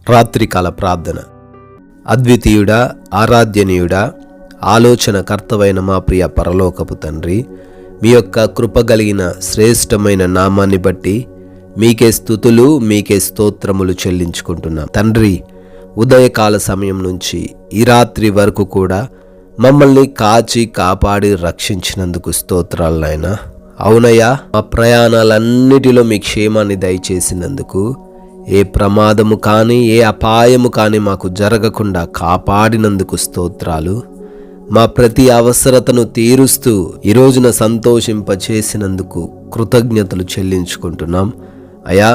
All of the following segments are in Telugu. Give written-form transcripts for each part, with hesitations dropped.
రాత్రికాల ప్రార్థన. అద్వితీయుడా, ఆరాధ్యనీయుడా, ఆలోచన కర్తవైన మా ప్రియ పరలోకపు తండ్రి, మీ యొక్క కృపగలిగిన శ్రేష్టమైన నామాన్ని బట్టి మీకే స్తుతులు, మీకే స్తోత్రములు చెల్లించుకుంటున్నాం తండ్రి. ఉదయకాల సమయం నుంచి ఈ రాత్రి వరకు కూడా మమ్మల్ని కాచి కాపాడి రక్షించినందుకు స్తోత్రాలు నాయనా. అవునయ్యా, మా ప్రయాణాలన్నిటిలో మీ క్షేమాన్ని దయచేసినందుకు, ఏ ప్రమాదము కానీ ఏ అపాయము కానీ మాకు జరగకుండా కాపాడినందుకు స్తోత్రాలు. మా ప్రతి అవసరతను తీరుస్తూ ఈ రోజున సంతోషింపచేసినందుకు కృతజ్ఞతలు చెల్లించుకుంటున్నాం అయా.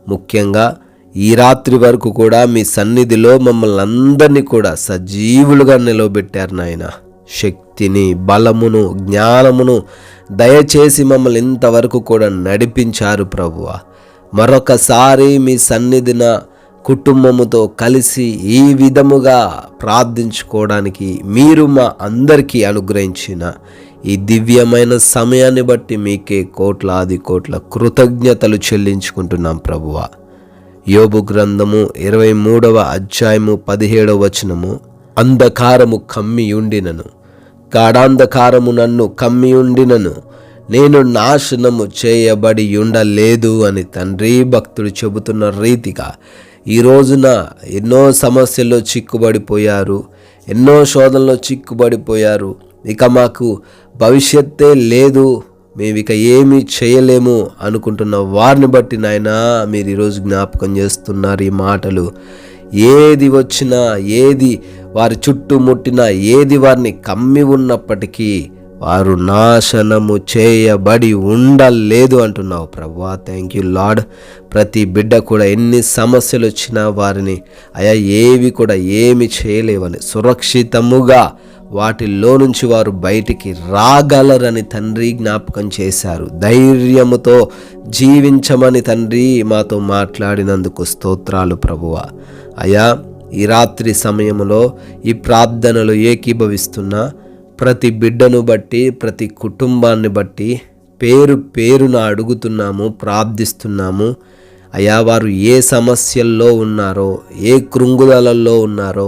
ముఖ్యంగా ఈ రాత్రి వరకు కూడా మీ సన్నిధిలో మమ్మల్ని అందరినీ కూడా సజీవులుగా నిలవబెట్టారు నాయన. శక్తిని, బలమును, జ్ఞానమును దయచేసి మమ్మల్ని ఇంతవరకు కూడా నడిపించారు ప్రభువా. మరొకసారి మీ సన్నిధిన కుటుంబముతో కలిసి ఈ విధముగా ప్రార్థించుకోవడానికి మీరు మా అందరికీ అనుగ్రహించిన ఈ దివ్యమైన సమయాన్ని బట్టి మీకే కోట్లాది కోట్ల కృతజ్ఞతలు చెల్లించుకుంటున్నాం ప్రభువా. యోబు గ్రంథము 23వ అధ్యాయము 17వ వచనము, అంధకారము కమ్మియుండినను, గాఢాంధకారము నన్ను కమ్మియుండినను, నేను నాశనము చేయబడి ఉండలేదు అని తండ్రి భక్తుడు చెబుతున్న రీతిగా ఈ రోజున ఎన్నో సమస్యల్లో చిక్కుబడిపోయారు, ఎన్నో శోధనలో చిక్కుబడిపోయారు. ఇక మాకు భవిష్యత్తే లేదు, మేము ఇక ఏమీ చేయలేము అనుకుంటున్న వారిని బట్టి నాయనా మీరు ఈరోజు జ్ఞాపకం చేస్తున్నారు ఈ మాటలు. ఏది వచ్చినా, ఏది వారి చుట్టుముట్టినా, ఏది వారిని కమ్మి ఉన్నప్పటికీ వారు నాశనము చేయబడి ఉండలేదు అంటున్నావు ప్రభువా. Thank you lord. ప్రతి బిడ్డ కూడా ఎన్ని సమస్యలు వచ్చినా వారిని అయా ఏవి కూడా ఏమి చేయలేవని, సురక్షితముగా వాటిల్లో నుంచి వారు బయటికి రాగలరని తండ్రి జ్ఞాపకం చేశారు. ధైర్యముతో జీవించమని తండ్రి మాతో మాట్లాడినందుకు స్తోత్రాలు ప్రభువా. అయా, ఈ రాత్రి సమయంలో ఈ ప్రార్థనలు ఏకీభవిస్తున్నా ప్రతి బిడ్డను బట్టి, ప్రతి కుటుంబాన్ని బట్టి పేరు పేరున అడుగుతున్నాము, ప్రార్థిస్తున్నాము. అయా, వారు ఏ సమస్యల్లో ఉన్నారో, ఏ కృంగుదలలో ఉన్నారో,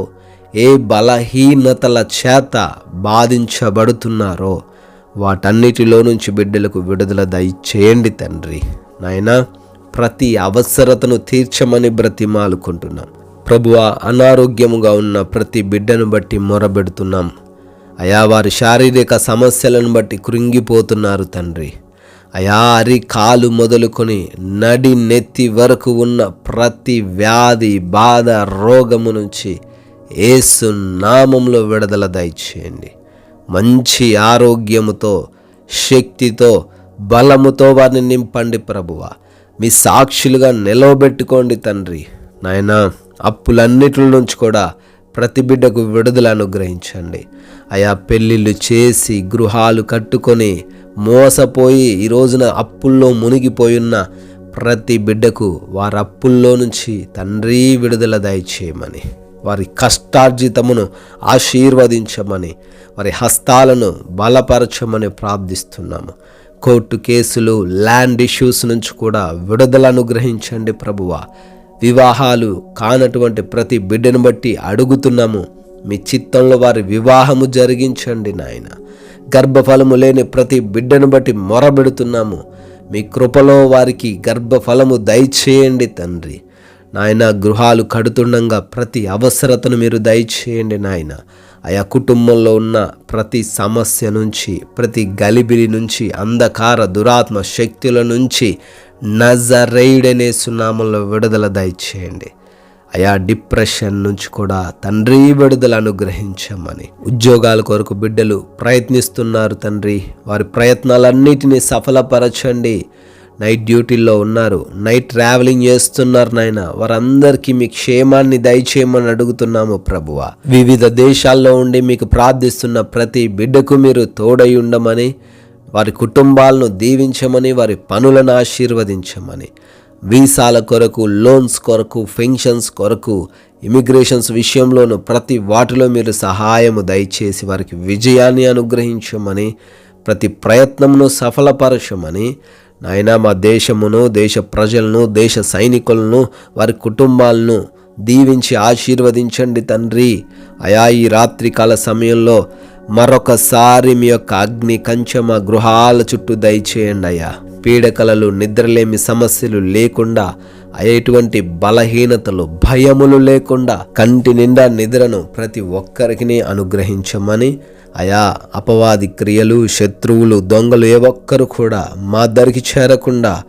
ఏ బలహీనతల చేత బాధించబడుతున్నారో వాటన్నిటిలో నుంచి బిడ్డలకు విడుదల దయచేయండి తండ్రి. నాయనా, ప్రతి అవసరతను తీర్చమని బ్రతిమాలుకుంటున్నాం ప్రభువా. అనారోగ్యముగా ఉన్న ప్రతి బిడ్డను బట్టి మొరబెడుతున్నాం అయా. వారి శారీరక సమస్యలను బట్టి కృంగిపోతున్నారు తండ్రి. అయా, కాలు మొదలుకొని నడి నెత్తి వరకు ఉన్న ప్రతి వ్యాధి, బాధ, రోగము నుంచి యేసు నామములో విడుదల దయచేయండి. మంచి ఆరోగ్యముతో, శక్తితో, బలముతో వారిని నింపండి ప్రభువా. మీ సాక్షులుగా నిలవబెట్టుకోండి తండ్రి. నాయనా, అప్పులన్నిటి నుంచి కూడా ప్రతి బిడ్డకు విడుదల అనుగ్రహించండి అయా. పెళ్ళిళ్ళు చేసి గృహాలు కట్టుకొని మోసపోయి ఈ రోజున అప్పుల్లో మునిగిపోయున్న ప్రతి బిడ్డకు వారి అప్పుల్లో నుంచి తండ్రి విడుదల దయచేయమని, వారి కష్టార్జితమును ఆశీర్వదించమని, వారి హస్తాలను బలపరచమని ప్రార్థిస్తున్నాము. కోర్టు కేసులు, ల్యాండ్ ఇష్యూస్ నుంచి కూడా విడుదల అనుగ్రహించండి ప్రభువా. వివాహాలు కానటువంటి ప్రతి బిడ్డను బట్టి అడుగుతున్నాము, మీ చిత్తంలో వారి వివాహము జరిగించండి నాయన. గర్భఫలము లేని ప్రతి బిడ్డను బట్టి మొరబెడుతున్నాము, మీ కృపలో వారికి గర్భఫలము దయచేయండి తండ్రి. నాయన, గృహాలు కడుతుండగా ప్రతి అవసరతను మీరు దయచేయండి నాయన. ఆయా కుటుంబంలో ఉన్న ప్రతి సమస్య నుంచి, ప్రతి గలిబిలి నుంచి, అంధకార దురాత్మ శక్తుల నుంచి నజరేయుడనే సునామంలో విడుదల దయచేయండి అయా. డిప్రెషన్ నుంచి కూడా తండ్రి విడుదల అనుగ్రహించమని. ఉద్యోగాల కొరకు బిడ్డలు ప్రయత్నిస్తున్నారు తండ్రి, వారి ప్రయత్నాలన్నిటినీ సఫలపరచండి. నైట్ డ్యూటీల్లో ఉన్నారు, నైట్ ట్రావెలింగ్ చేస్తున్నారు నాయన, వారందరికీ మీ క్షేమాన్ని దయచేయమని అడుగుతున్నాము ప్రభువా. వివిధ దేశాల్లో ఉండి మీకు ప్రార్థిస్తున్న ప్రతి బిడ్డకు మీరు తోడై ఉండమని, వారి కుటుంబాలను దీవించమని, వారి పనులను ఆశీర్వదించమని, వీసాల కొరకు, లోన్స్ కొరకు, పెన్షన్స్ కొరకు, ఇమిగ్రేషన్స్ విషయంలోనూ ప్రతి వాటిలో మీరు సహాయము దయచేసి వారికి విజయాన్ని అనుగ్రహించమని, ప్రతి ప్రయత్నమును సఫలపరచమని నాయనా. మా దేశమును, దేశ ప్రజలను, దేశ సైనికులను, వారి కుటుంబాలను దీవించి ఆశీర్వదించండి తండ్రి. అయా ఈ రాత్రికాల సమయంలో మరొకసారి మీ యొక్క అగ్ని కంచె మా గృహాల చుట్టూ దయచేయండి అయ్యా. పీడకలలు, నిద్రలేమి సమస్యలు లేకుండా, ఎటువంటి బలహీనతలు, భయములు లేకుండా కంటి నిండా నిద్రను ప్రతి ఒక్కరికి అనుగ్రహించమని, అయా అపవాది క్రియలు, శత్రువులు, దొంగలు ఏ ఒక్కరు కూడా మా దరికి చేరకుండా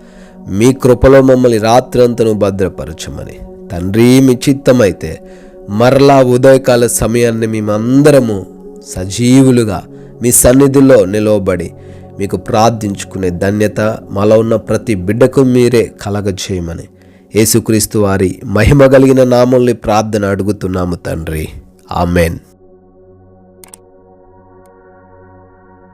మీ కృపలో మమ్మల్ని రాత్రంతను భద్రపరచమని తండ్రి, మీ చిత్తమైతే మరలా ఉదయకాల సమయాన్ని మేమందరము సజీవులుగా మీ సన్నిధిలో నిలవబడి మీకు ప్రార్థించుకునే ధన్యత మాలో ఉన్న ప్రతి బిడ్డకు మీరే కలగజేయమని యేసుక్రీస్తు వారి మహిమ కలిగిన నామంలో ప్రార్థన అడుగుతున్నాము తండ్రి. ఆమెన్.